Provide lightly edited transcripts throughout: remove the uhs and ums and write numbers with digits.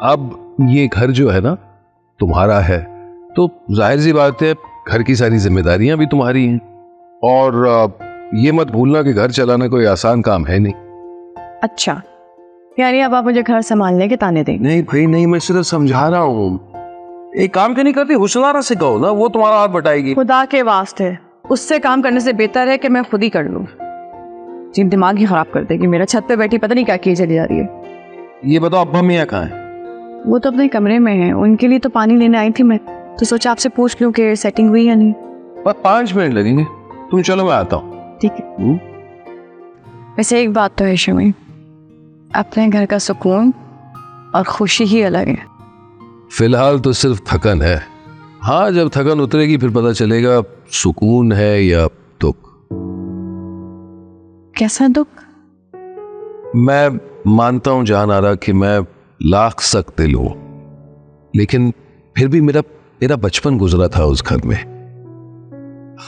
अब ये घर जो है ना तुम्हारा है, तो जाहिर सी बात है घर की सारी जिम्मेदारियां भी तुम्हारी हैं। और ये मत भूलना कि घर चलाना कोई आसान काम है नहीं। अच्छा, यानी अब आप मुझे घर संभालने के ताने देंगे? नहीं भाई नहीं, मैं सिर्फ समझा रहा हूँ। एक काम क्यों नहीं करती, हुस्नारा से कहो ना, वो तुम्हारा हाथ बटाएगी। खुदा के वास्ते, उससे काम करने से बेहतर है कि मैं खुद ही कर लूँ। जी दिमाग ही खराब कर देगी मेरा। छत पे बैठी पता नहीं क्या किए चली जा रही है। ये बताओ अब्बा मियाँ कहाँ है? वो तो अपने कमरे में है, उनके लिए तो पानी लेने आई थी मैं, तो सोचा आपसे पूछ लूं कि सेटिंग हुई या नहीं। बस 5 मिनट लगेंगे, तुम चलो मैं आता हूँ। ठीक है। वैसे एक बात तो है शमी, अपने घर का सुकून और खुशी ही अलग है। फिलहाल तो सिर्फ थकन है। हाँ, जब थकन उतरेगी फिर पता चलेगा सुकून है या दुख। कैसा दुख? मैं मानता हूं जान आ रहा कि मैं लाख सख्त दिल हूं, लेकिन फिर भी मेरा बचपन गुजरा था उस घर में।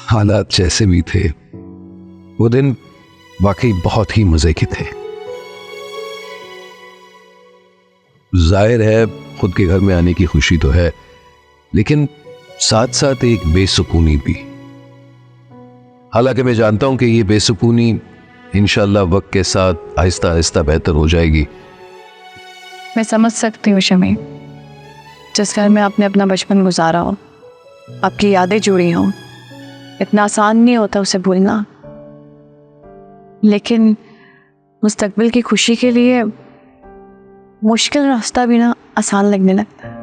हालात जैसे भी थे, वो दिन वाकई बहुत ही मजे के थे। जाहिर है खुद के घर में आने की खुशी तो है, लेकिन साथ साथ एक बेसुकूनी भी। हालांकि मैं जानता हूं कि ये बेसुकूनी इंशाल्लाह वक्त के साथ आहिस्ता आहिस्ता बेहतर हो जाएगी। मैं समझ सकती हूँ शमी, जिस घर में आपने अपना बचपन गुजारा हो, आपकी यादें जुड़ी हों, इतना आसान नहीं होता उसे भूलना। लेकिन मुस्तकबिल की खुशी के लिए मुश्किल रास्ता भी ना आसान लगने लगता है।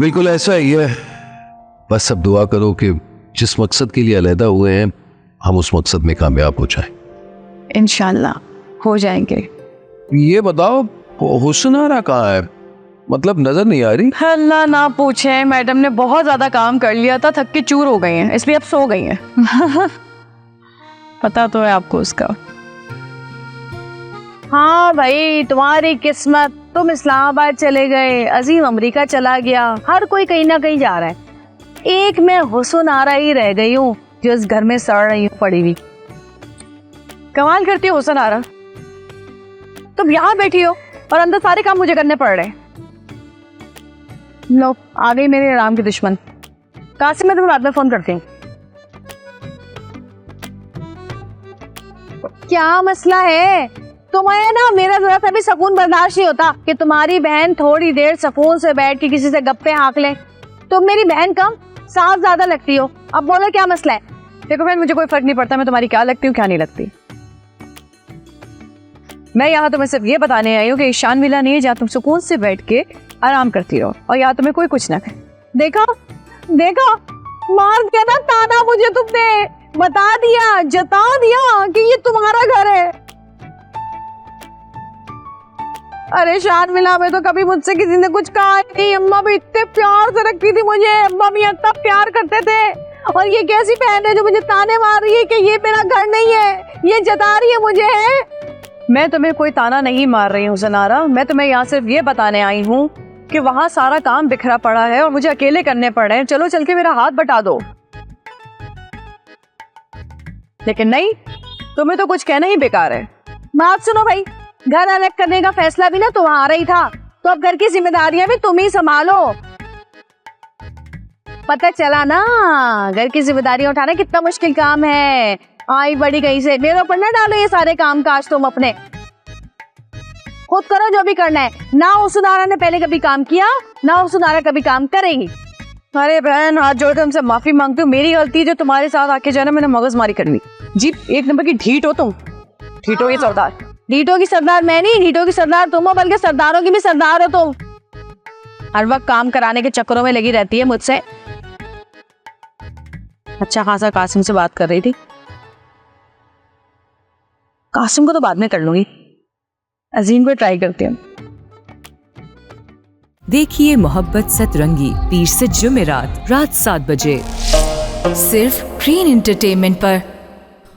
बिल्कुल ऐसा ही है। बस अब दुआ करो कि जिस मकसद के लिए अलहदा हुए हैं हम उस मकसद में कामयाब हो जाएं। इंशाल्लाह हो जाएंगे। ये बताओ हुस्नारा कहाँ है? मतलब नजर नहीं आ रही। अल्लाह ना पूछे, मैडम ने बहुत ज्यादा काम कर लिया था, थक के चूर हो गई हैं, इसलिए अब सो गई हैं। पता तो है आपको उसका। हाँ भाई, तुम्हारी किस्मत, तुम इस्लामाबाद चले गए, अजीम अमेरिका चला गया, हर कोई कहीं ना कहीं जा रहा है। एक मैं हुस्नारा ही रह गई हूँ जो इस घर में सड़ रही हूँ पड़ी हुई। कमाल करती हो हुस्नारा, तुम यहाँ बैठी हो और अंदर सारे काम मुझे करने पड़ रहे हैं। लो आ गई मेरे आराम की दुश्मन। कासिम, मैं तुम्हें रात में फोन करती हूँ। क्या मसला है तुम्हें? ना मेरा जरा सा भी सुकून बर्दाश्त नहीं होता कि तुम्हारी बहन थोड़ी देर सुकून से बैठ के किसी से गप्पे हाँक ले। तुम मेरी बहन कम, सास ज्यादा लगती हो। अब बोलो क्या मसला है? देखो बहन, मुझे कोई फर्क नहीं पड़ता मैं तुम्हारी क्या लगती हूँ क्या नहीं लगती। मैं यहाँ तुम्हें सिर्फ ये बताने आई हूँ कि ईशान विला नहीं है जहाँ तुम सुकून से बैठ के आराम करती रहो और यहाँ तुम्हें कोई कुछ ना करे। देखो देखो, मार दिया ना ताना मुझे तुमने, बता दिया, जता दिया कि ये तुम्हारा घर है। अरे शान विला में तो कभी मुझसे किसी ने कुछ कहा नहीं। अम्मा भी इतने प्यार से रखती थी मुझे, अम्मा भी इतना प्यार करते थे। और ये कैसी बहन है जो मुझे ताने मार रही है कि ये मेरा घर नहीं है, ये जता रही है मुझे है। मैं तुम्हें कोई ताना नहीं मार रही हूँ हुस्नारा, मैं तुम्हें यहाँ सिर्फ ये बताने आई हूँ कि वहाँ सारा काम बिखरा पड़ा है और मुझे अकेले करने पड़ रहे हैं। चलो चल के मेरा हाथ बटा दो। लेकिन नहीं, तुम्हें तो कुछ कहना ही बेकार है। बात सुनो भाई, घर अलग करने का फैसला भी ना तुम्हारा ही था, तो अब घर की जिम्मेदारियां भी तुम ही संभालो। पता चला ना घर की जिम्मेदारियां उठाना कितना मुश्किल काम है। आई बड़ी कहीं से मेरे ऊपर ना डालो ये सारे काम काज, तुम अपने खुद करो जो भी करना है। ना हुस्नारा ने पहले कभी काम किया, ना हुस्नारा कभी काम करेगी। अरे बहन, हाथ जोड़ कर हमसे माफी मांगती हूँ, मेरी गलती जो तुम्हारे साथ आके जो है ना मैंने मगजमारी करनी। जी एक नंबर की ढीठ हो तुम, ढीठों की सरदार। ढीठों की सरदार मैं नहीं, ढीठों की सरदार तुम हो, बल्कि सरदारों की भी सरदार हो तुम। हर वक्त काम कराने के चक्करों में लगी रहती है मुझसे। अच्छा खासा कासिम से बात कर रही थी, कासिम को तो बाद में कर लूंगी, अजीम को ट्राई करती हूँ। देखिए मोहब्बत सतरंगी पीर से जुमेरात रात 7 बजे सिर्फ ग्रीन एंटरटेनमेंट पर।